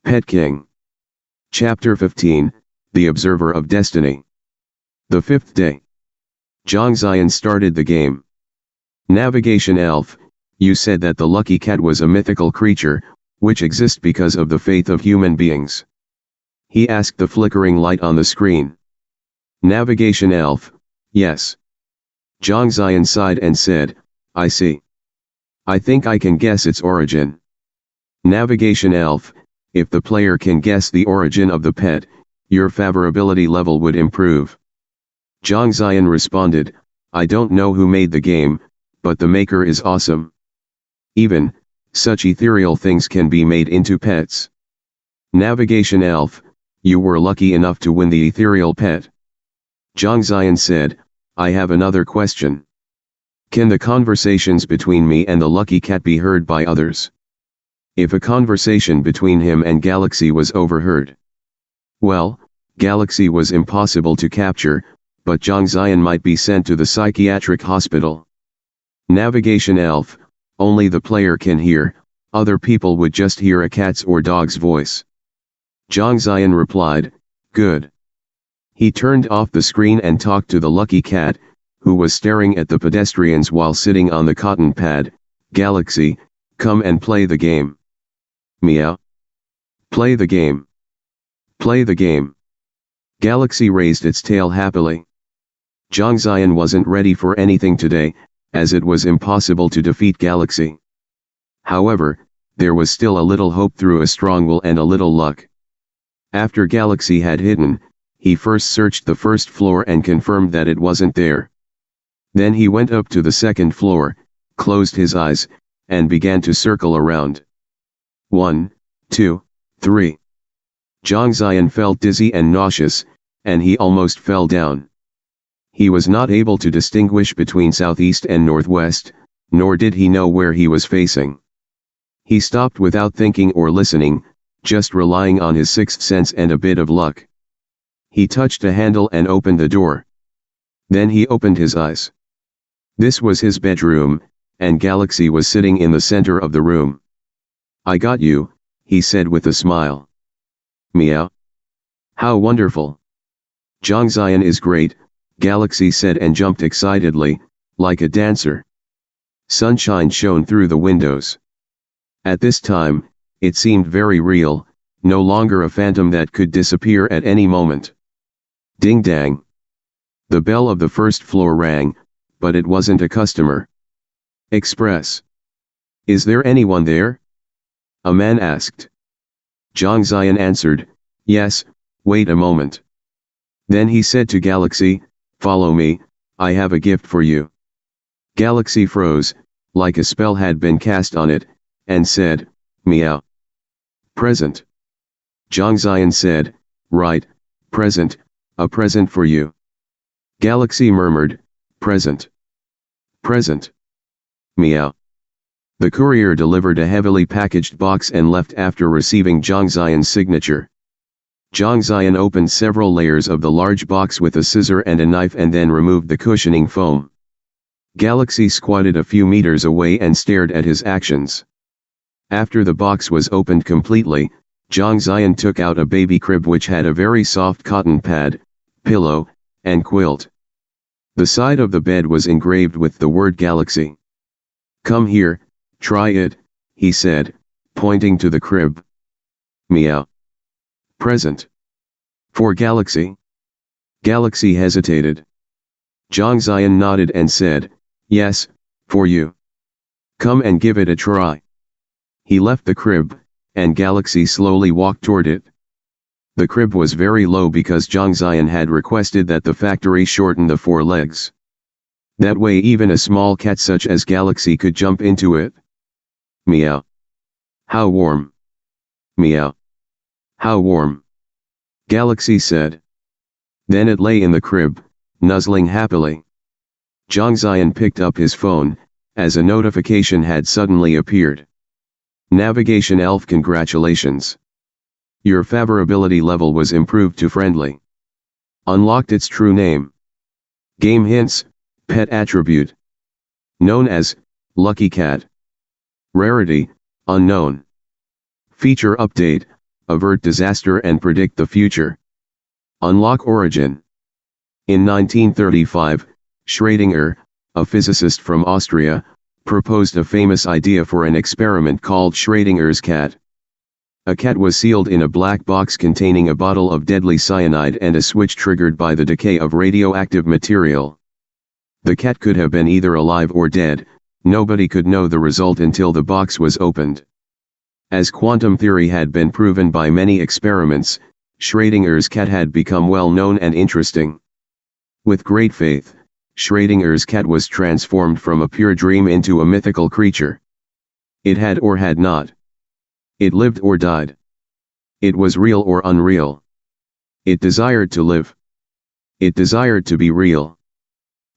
Pet King. Chapter 15, The Observer of Destiny. The fifth day. Zhongxian started the game. Navigation Elf, you said that the lucky cat was a mythical creature, which exists because of the faith of human beings. He asked the flickering light on the screen. Navigation Elf, yes. Zhongxian sighed and said, I see. I think I can guess its origin. Navigation Elf, if the player can guess the origin of the pet, your favorability level would improve. Zhongxian responded, I don't know who made the game, but the maker is awesome. Even, such ethereal things can be made into pets. Navigation Elf, you were lucky enough to win the ethereal pet. Zhongxian said, I have another question. Can the conversations between me and the lucky cat be heard by others? If a conversation between him and Galaxy was overheard. Well, Galaxy was impossible to capture, but Zhongxian might be sent to the psychiatric hospital. Navigation Elf, only the player can hear, other people would just hear a cat's or dog's voice. Zhongxian replied, good. He turned off the screen and talked to the lucky cat, who was staring at the pedestrians while sitting on the cotton pad. Galaxy, come and play the game. Meow. Play the game. Play the game. Galaxy raised its tail happily. Zhongxian wasn't ready for anything today, as it was impossible to defeat Galaxy. However, there was still a little hope through a strong will and a little luck. After Galaxy had hidden, he first searched the first floor and confirmed that it wasn't there. Then he went up to the second floor, closed his eyes, and began to circle around. 1, 2, 3. Zhongxian felt dizzy and nauseous, and he almost fell down. He was not able to distinguish between southeast and northwest, nor did he know where he was facing. He stopped without thinking or listening, just relying on his sixth sense and a bit of luck. He touched a handle and opened the door. Then he opened his eyes. This was his bedroom, and Galaxy was sitting in the center of the room. I got you, he said with a smile. Meow. How wonderful. Zhongxian is great, Galaxy said and jumped excitedly, like a dancer. Sunshine shone through the windows. At this time, it seemed very real, no longer a phantom that could disappear at any moment. Ding dang. The bell of the first floor rang, but it wasn't a customer. Express. Is there anyone there? A man asked. Zhongxian answered, yes, wait a moment. Then he said to Galaxy, follow me, I have a gift for you. Galaxy froze, like a spell had been cast on it, and said, meow. Present. Zhongxian said, right, present, a present for you. Galaxy murmured, present. Present. Meow. The courier delivered a heavily packaged box and left after receiving Zhongxian's signature. Zhongxian opened several layers of the large box with a scissor and a knife and then removed the cushioning foam. Galaxy squatted a few meters away and stared at his actions. After the box was opened completely, Zhongxian took out a baby crib which had a very soft cotton pad, pillow, and quilt. The side of the bed was engraved with the word Galaxy. Come here, try it, he said, pointing to the crib. Meow. Present. For Galaxy? Galaxy hesitated. Zhongxian nodded and said, yes, for you. Come and give it a try. He left the crib, and Galaxy slowly walked toward it. The crib was very low because Zhongxian had requested that the factory shorten the four legs. That way even a small cat such as Galaxy could jump into it. Meow. How warm. Meow. How warm. Galaxy said. Then it lay in the crib, nuzzling happily. Zhongxian picked up his phone, as a notification had suddenly appeared. Navigation Elf, congratulations. Your favorability level was improved to friendly. Unlocked its true name. Game hints, pet attribute. Known as, Lucky Cat. Rarity, unknown. Feature update, avert disaster and predict the future. Unlock origin. In 1935, Schrödinger, a physicist from Austria, proposed a famous idea for an experiment called Schrödinger's cat. A cat was sealed in a black box containing a bottle of deadly cyanide and a switch triggered by the decay of radioactive material. The cat could have been either alive or dead, nobody could know the result until the box was opened. As quantum theory had been proven by many experiments, Schrödinger's cat had become well known and interesting. With great faith, Schrödinger's cat was transformed from a pure dream into a mythical creature. It had or had not. It lived or died. It was real or unreal. It desired to live. It desired to be real.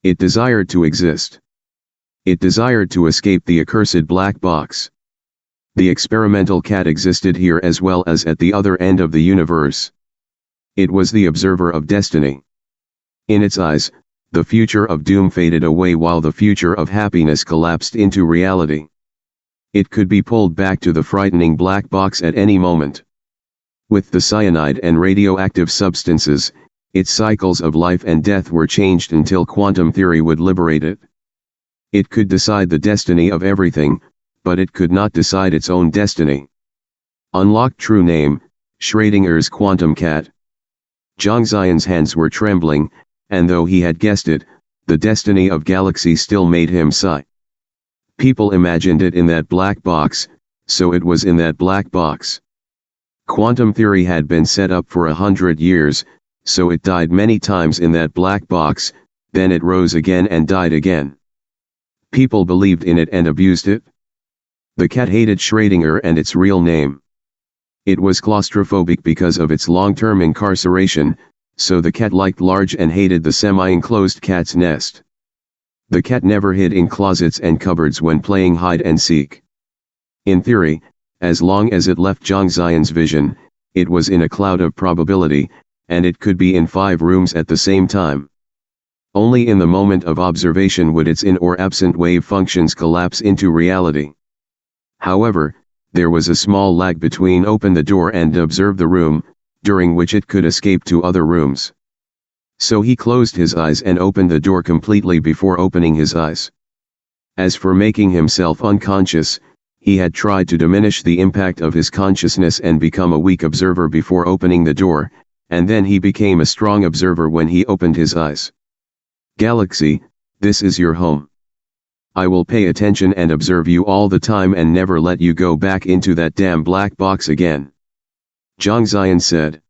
It desired to exist. It desired to escape the accursed black box. The experimental cat existed here as well as at the other end of the universe. It was the observer of destiny. In its eyes, the future of doom faded away while the future of happiness collapsed into reality. It could be pulled back to the frightening black box at any moment. With the cyanide and radioactive substances, its cycles of life and death were changed until quantum theory would liberate it. It could decide the destiny of everything, but it could not decide its own destiny. Unlocked true name, Schrödinger's quantum cat. Zhang Xian's hands were trembling, and though he had guessed it, the destiny of galaxy still made him sigh. People imagined it in that black box, so it was in that black box. Quantum theory had been set up for 100 years, so it died many times in that black box, then it rose again and died again. People believed in it and abused it. The cat hated Schrödinger and its real name. It was claustrophobic because of its long-term incarceration, so the cat liked large and hated the semi-enclosed cat's nest. The cat never hid in closets and cupboards when playing hide and seek. In theory, as long as it left Zhang Xian's vision, it was in a cloud of probability, and it could be in 5 rooms at the same time. Only in the moment of observation would its in or absent wave functions collapse into reality. However, there was a small lag between open the door and observe the room, during which it could escape to other rooms. So he closed his eyes and opened the door completely before opening his eyes. As for making himself unconscious, he had tried to diminish the impact of his consciousness and become a weak observer before opening the door, and then he became a strong observer when he opened his eyes. Galaxy, this is your home. I will pay attention and observe you all the time and never let you go back into that damn black box again. Zhang Xian said.